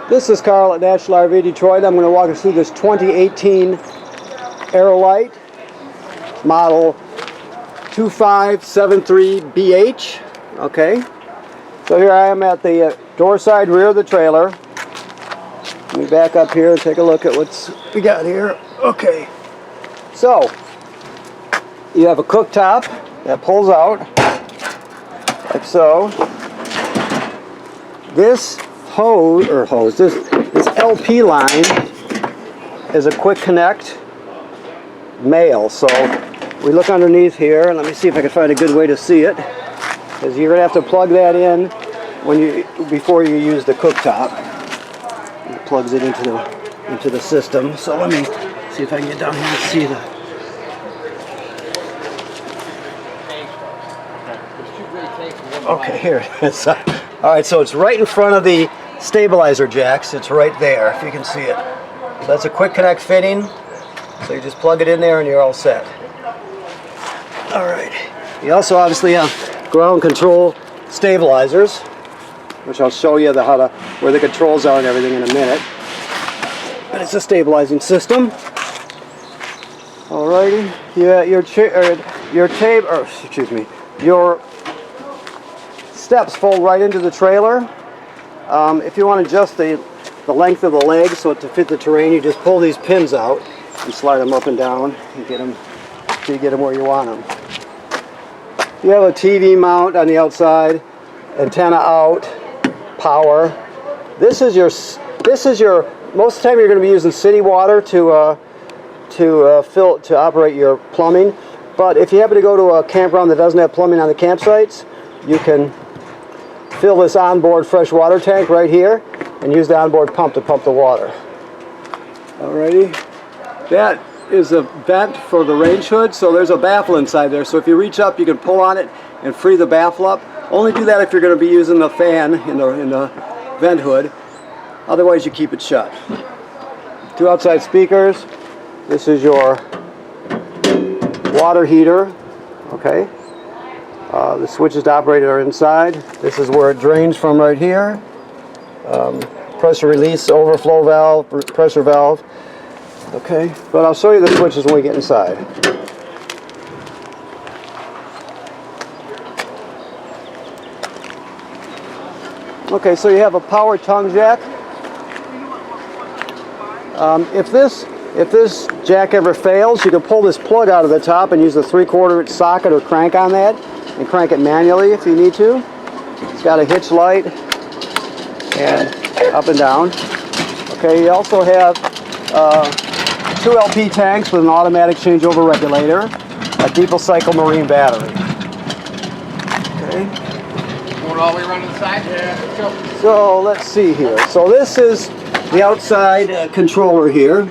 This is Carl at National RV Detroit. I'm going to walk us through this 2018 Aerolite model 2573BH. Okay, so here I am at the door side rear of the trailer. Let me back up here and take a look at what we got here. Okay, so you have a cooktop that pulls out like so. This this LP line is a quick connect male. So we look underneath here, and let me see if I can find a good way to see it, because you're going to have to plug that in before you use the cooktop. It plugs it into the system. So let me see if I can get down here and see the. Okay, here it is. All right, so it's right in front of the stabilizer jacks. It's right there, if you can see it. So that's a quick connect fitting. So you just plug it in there and you're all set. All right. You also obviously have ground control stabilizers, which I'll show you where the controls are and everything in a minute. But it's a stabilizing system. All righty. Yeah, your steps fold right into the trailer. If you want to adjust the length of the legs so to fit the terrain, you just pull these pins out and slide them up and down and get them where you want them. You have a TV mount on the outside, antenna out, power. This is your most of the time you're going to be using city water to operate your plumbing. But if you happen to go to a campground that doesn't have plumbing on the campsites, you can fill this onboard fresh water tank right here and use the onboard pump to pump the water. Alrighty, that is a vent for the range hood, so there's a baffle inside there, so if you reach up you can pull on it and free the baffle up. Only do that if you're going to be using the fan in the vent hood, otherwise you keep it shut. Two outside speakers. This is your water heater. Okay. The switches to operate it are inside. This is where it drains from right here. Pressure release, overflow valve, pressure valve. Okay, but I'll show you the switches when we get inside. Okay, so you have a power tongue jack. If this jack ever fails, you can pull this plug out of the top and use the 3/4 inch socket or crank on that, and crank it manually if you need to. It's got a hitch light and up and down. Okay, you also have 2 LP tanks with an automatic changeover regulator, a diesel cycle marine battery. Okay. Going all the way around to the side? Yeah. So let's see here. So this is the outside controller here.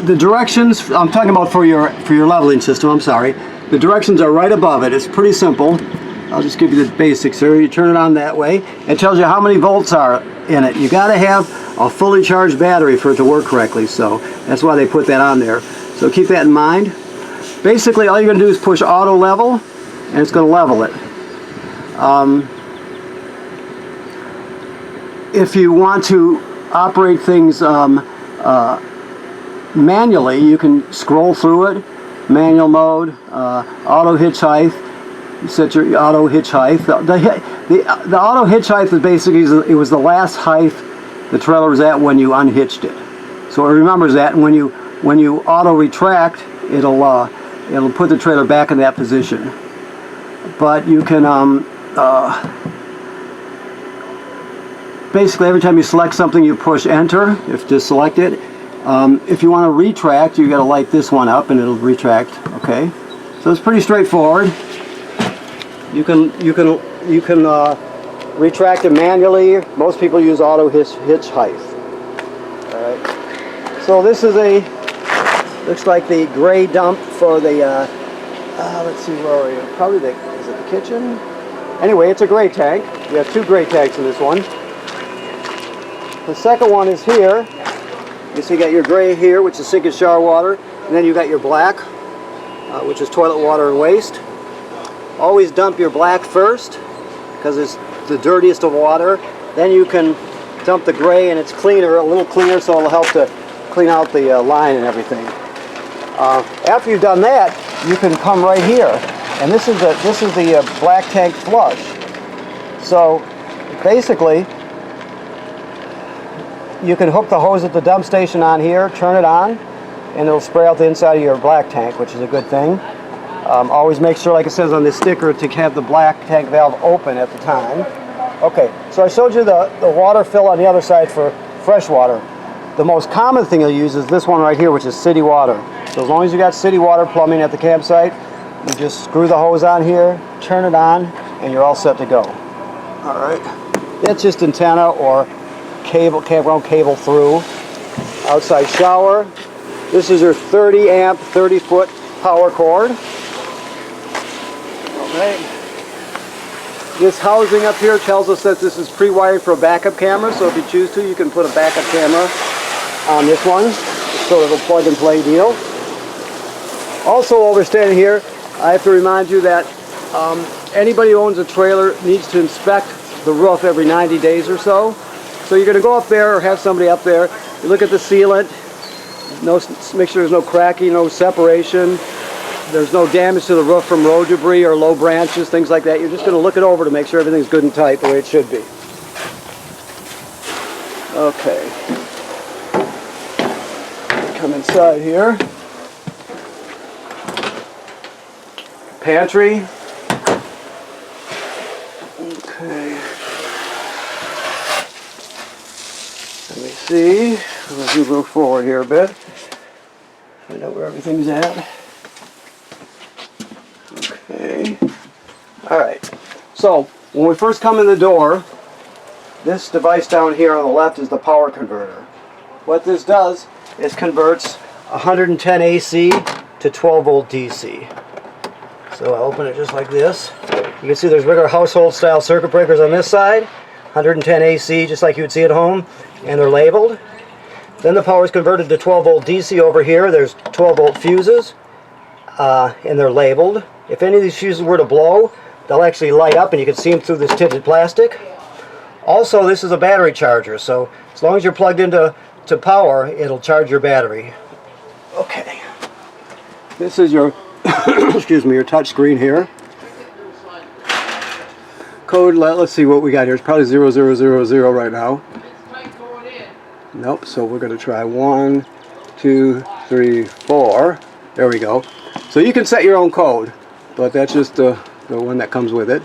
The directions I'm talking about for your leveling system. I'm sorry. The directions are right above it. It's pretty simple. I'll just give you the basics here. You turn it on that way. It tells you how many volts are in it. You got to have a fully charged battery for it to work correctly, so that's why they put that on there. So keep that in mind. Basically, all you're going to do is push auto level, and it's going to level it. If you want to operate things manually, you can scroll through it. Manual mode, auto hitch height. You set your auto hitch height. The auto hitch height is basically it was the last height the trailer was at when you unhitched it. So it remembers that, and when you auto retract, it'll put the trailer back in that position. But you can basically every time you select something, you push enter to select it. If you want to retract, you got to light this one up and it'll retract. Okay, so it's pretty straightforward. You can retract it manually. Most people use auto hitch height. All right. So this is looks like the gray dump for the. Let's see, where are you? Probably is it the kitchen? Anyway, it's a gray tank. You have 2 gray tanks in this one. The second one is here. You see, you got your gray here, which is sink and shower water, and then you got your black, which is toilet water and waste. Always dump your black first, because it's the dirtiest of water. Then you can dump the gray, and it's cleaner, a little cleaner, so it'll help to clean out the line and everything. After you've done that, you can come right here, and this is the black tank flush. So basically, you can hook the hose at the dump station on here, turn it on, and it'll spray out the inside of your black tank, which is a good thing. Always make sure, like it says on this sticker, to have the black tank valve open at the time. Okay, so I showed you the water fill on the other side for fresh water. The most common thing you'll use is this one right here, which is city water. So as long as you got city water plumbing at the campsite, you just screw the hose on here, turn it on, and you're all set to go. All right, that's just antenna or cable, campground cable through. Outside shower. This is your 30 amp, 30 foot power cord. Okay. This housing up here tells us that this is pre-wired for a backup camera, so if you choose to, you can put a backup camera on this one, so it'll plug and play deal. Also, while we're standing here, I have to remind you that anybody who owns a trailer needs to inspect the roof every 90 days or so. So you're going to go up there or have somebody up there, you look at the sealant, make sure there's no cracking, no separation, there's no damage to the roof from road debris or low branches, things like that. You're just going to look it over to make sure everything's good and tight the way it should be. Okay. Come inside here. Pantry. Okay. Let me see. Let's move forward here a bit. Find out where everything's at. Okay. Alright. So, when we first come in the door, this device down here on the left is the power converter. What this does is converts 110 AC to 12 volt DC. So I'll open it just like this. You can see there's regular household style circuit breakers on this side, 110 AC just like you would see at home, and they're labeled. Then the power is converted to 12 volt DC over here. There's 12 volt fuses, and they're labeled. If any of these fuses were to blow, they'll actually light up and you can see them through this tinted plastic. Also, this is a battery charger, so as long as you're plugged into power, it'll charge your battery. Okay. This is your excuse me, your touch screen here. Code, let's see what we got here. It's probably 0000 right now. Nope, so we're going to try 1, 2, 3, 4. There we go. So you can set your own code, but that's just the one that comes with it.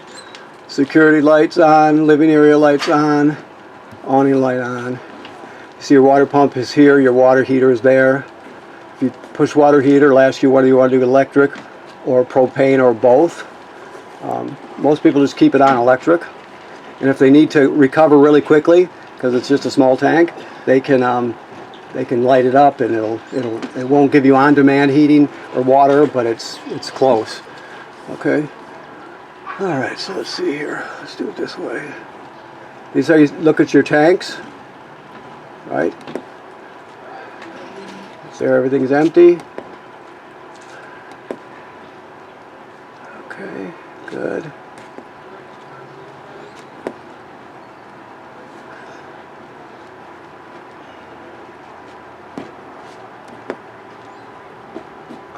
Security lights on, living area lights on, awning light on. You see your water pump is here, your water heater is there. If you push water heater, it'll ask you whether you want to do electric or propane or both. Most people just keep it on electric. And if they need to recover really quickly, because it's just a small tank, they can light it up, and it won't give you on-demand heating or water, but it's close. Okay. All right. So let's see here. Let's do it this way. These are, you look at your tanks, right? There, everything's empty. Okay, good.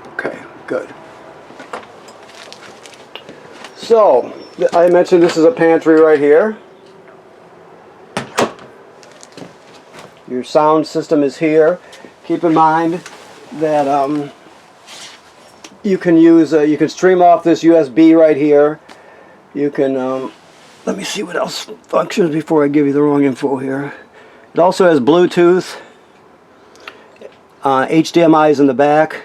Okay, good. So, I mentioned this is a pantry right here. Your sound system is here. Keep in mind that you can use you can stream off this USB right here. You can let me see what else functions before I give you the wrong info here. It also has Bluetooth, HDMI is in the back,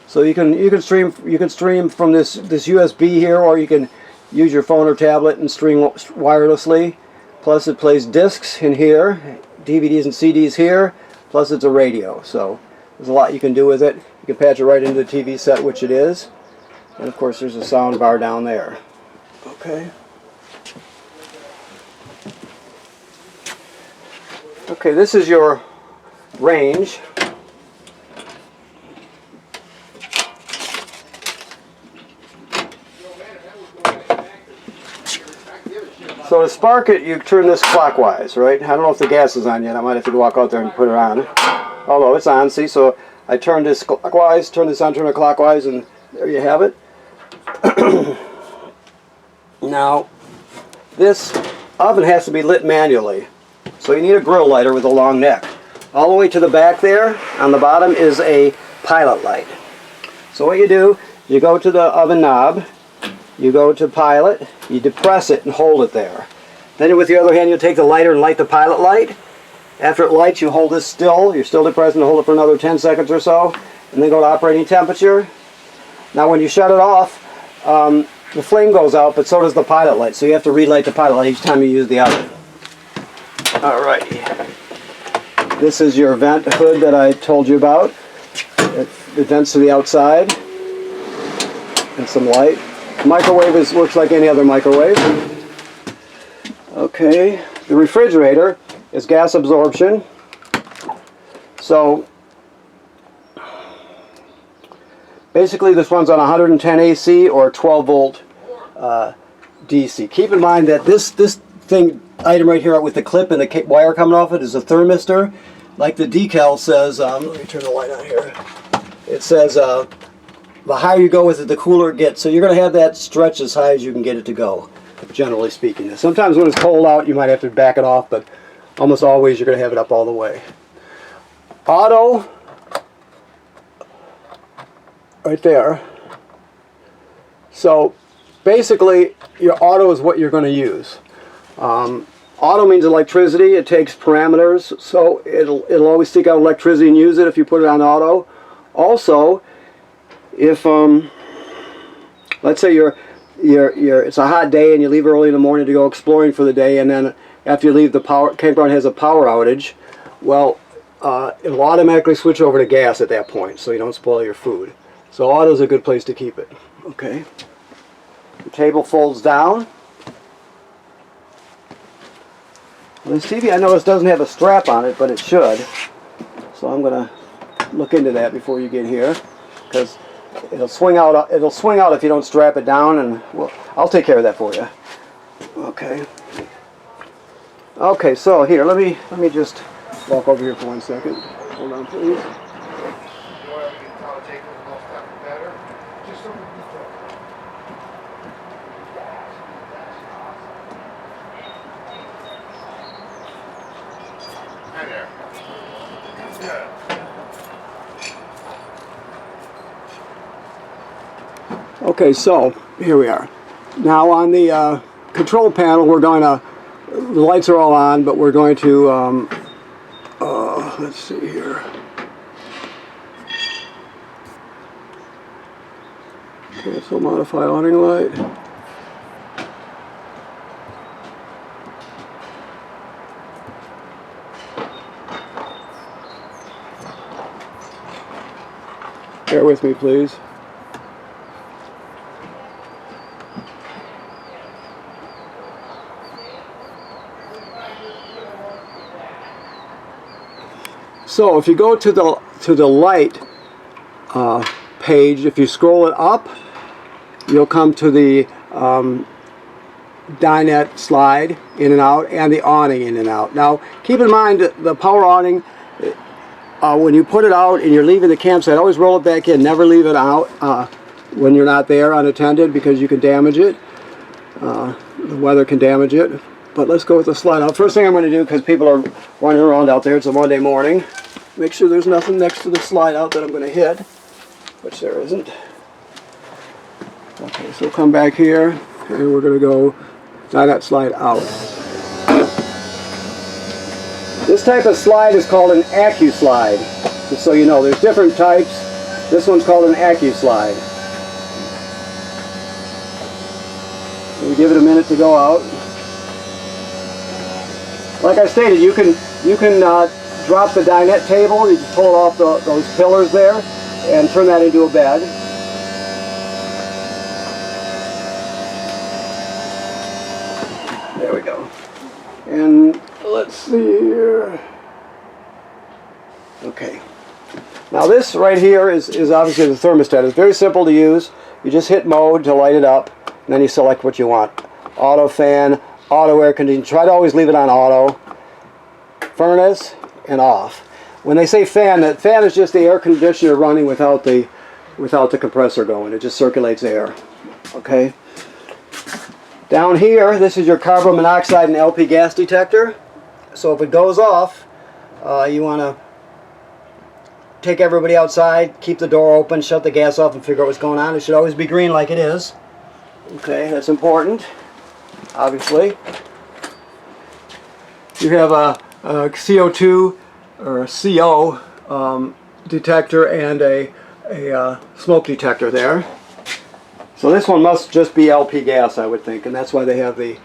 so you can stream from this USB here, or you can use your phone or tablet and stream wirelessly. Plus, it plays discs in here, DVDs and CDs here. Plus it's a radio, so there's a lot you can do with it. You can patch it right into the TV set, which it is. And of course there's a sound bar down there. Okay. Okay, this is your range. So to spark it, you turn this clockwise, right? I don't know if the gas is on yet. I might have to walk out there and put it on. Although it's on, see? So I turn this clockwise, turn this on, turn it clockwise, and there you have it. Now, this oven has to be lit manually. So you need a grill lighter with a long neck. All the way to the back there, on the bottom, is a pilot light. So what you do, you go to the oven knob, you go to pilot, you depress it and hold it there. Then with the other hand, you take the lighter and light the pilot light. After it lights, you hold this still. You're still depressing to hold it for another 10 seconds or so, and then go to operating temperature. Now when you shut it off, the flame goes out, but so does the pilot light. So you have to relight the pilot light each time you use the oven. Alrighty. This is your vent hood that I told you about. It vents to the outside. And some light. Microwave works like any other microwave. Okay. The refrigerator is gas absorption. So basically this runs on 110 AC or 12 volt DC. Keep in mind that this item right here with the clip and the wire coming off it is a thermistor. Like the decal says, let me turn the light on here. It says the higher you go with it, the cooler it gets. So you're going to have that stretch as high as you can get it to go, generally speaking. Sometimes when it's cold out, you might have to back it off, but almost always you're going to have it up all the way. Auto, right there. So basically, your auto is what you're going to use. Auto means electricity. It takes parameters, so it'll always seek out electricity and use it if you put it on auto. Also, if let's say it's a hot day and you leave early in the morning to go exploring for the day, and then after you leave, the campground has a power outage. Well, it'll automatically switch over to gas at that point, so you don't spoil your food. So auto is a good place to keep it. Okay. The table folds down. This TV, I notice, doesn't have a strap on it, but it should. So I'm going to look into that before you get here, because it'll swing out. It'll swing out if you don't strap it down, and well, I'll take care of that for you. Okay. Okay. So here, let me just walk over here for 1 second. Hold on, please. Okay, so here we are. Now on the control panel, the lights are all on, but we're going to, let's see here. Cancel modify awning light. Bear with me, please. So if you go to the light page, if you scroll it up, you'll come to the dinette slide in and out, and the awning in and out. Now keep in mind the power awning, when you put it out and you're leaving the campsite, always roll it back in. Never leave it out when you're not there unattended, because you can damage it. The weather can damage it. But let's go with the slide out. First thing I'm going to do, because people are running around out there, it's a Monday morning, make sure there's nothing next to the slide out that I'm going to hit, which there isn't. Okay, so come back here, and we're going to go dinette slide out. This type of slide is called an AccuSlide. Just so you know, there's different types. This one's called an AccuSlide. We give it a minute to go out. Like I stated, you can drop the dinette table. You just pull it off those pillars there and turn that into a bed. There we go. And let's see here. Okay. Now this right here is obviously the thermostat. It's very simple to use. You just hit mode to light it up, and then you select what you want. Auto fan, auto air conditioning. Try to always leave it on auto. Furnace and off. When they say fan, that fan is just the air conditioner running without the compressor going. It just circulates air. Okay. Down here, this is your carbon monoxide and LP gas detector. So if it goes off, you want to take everybody outside, keep the door open, shut the gas off, and figure out what's going on. It should always be green like it is. Okay, that's important, obviously. You have a CO2 or a CO detector and a smoke detector there. So this one must just be LP gas, I would think, and that's why they have the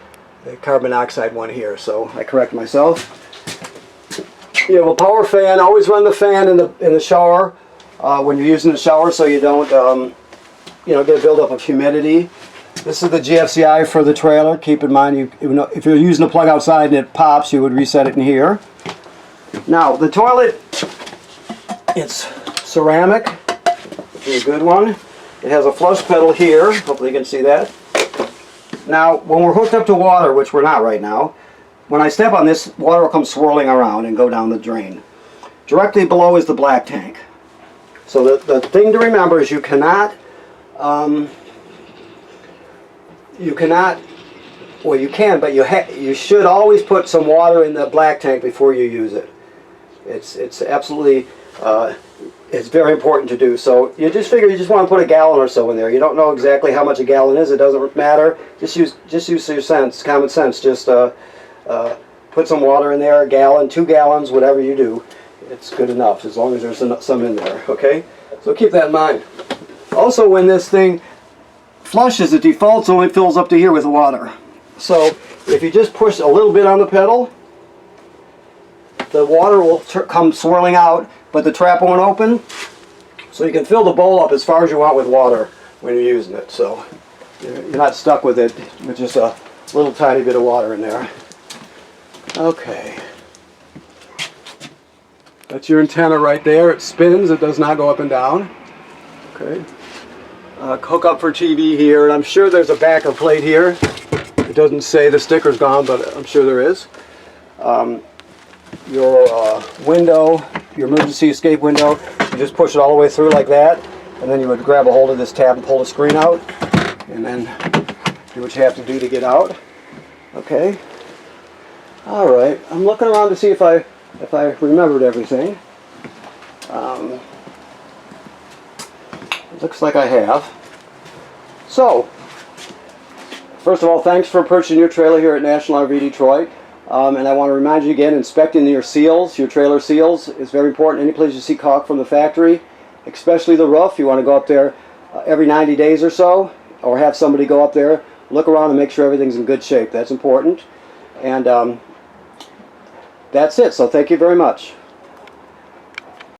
carbon monoxide one here. So I correct myself. You have a power fan. Always run the fan in the shower when you're using the shower, so you don't get a buildup of humidity. This is the Gfci for the trailer. Keep in mind, if you're using the plug outside and it pops, you would reset it in here. Now the toilet, it's ceramic. It's a good one. It has a flush pedal here. Hopefully you can see that. Now, when we're hooked up to water, which we're not right now, when I step on this, water will come swirling around and go down the drain. Directly below is the black tank. So the thing to remember is you cannot, well, you can, but you should always put some water in the black tank before you use it. It's absolutely, it's very important to do. So you just figure you just want to put a gallon or so in there. You don't know exactly how much a gallon is. It doesn't matter. Just use your sense, common sense. Just put some water in there, a gallon, 2 gallons, whatever you do. It's good enough as long as there's some in there. Okay, so keep that in mind. Also, when this thing flushes, it defaults only fills up to here with water. So if you just push a little bit on the pedal, the water will come swirling out, but the trap won't open, so you can fill the bowl up as far as you want with water when you're using it. So you're not stuck with it with just a little tiny bit of water in there. Okay. That's your antenna right there. It spins. It does not go up and down. Okay. Hook up for TV here, and I'm sure there's a backer plate here. It doesn't say, the sticker's gone, but I'm sure there is. Your window, your emergency escape window, you just push it all the way through like that, and then you would grab a hold of this tab and pull the screen out, and then do what you have to do to get out. Okay. All right. I'm looking around to see if I remembered everything. It looks like I have. So, first of all, thanks for purchasing your trailer here at National RV Detroit. And I want to remind you again, inspecting your seals, your trailer seals, is very important. Any place you see caulk from the factory, especially the roof, you want to go up there every 90 days or so, or have somebody go up there, look around and make sure everything's in good shape. That's important. And that's it. So thank you very much.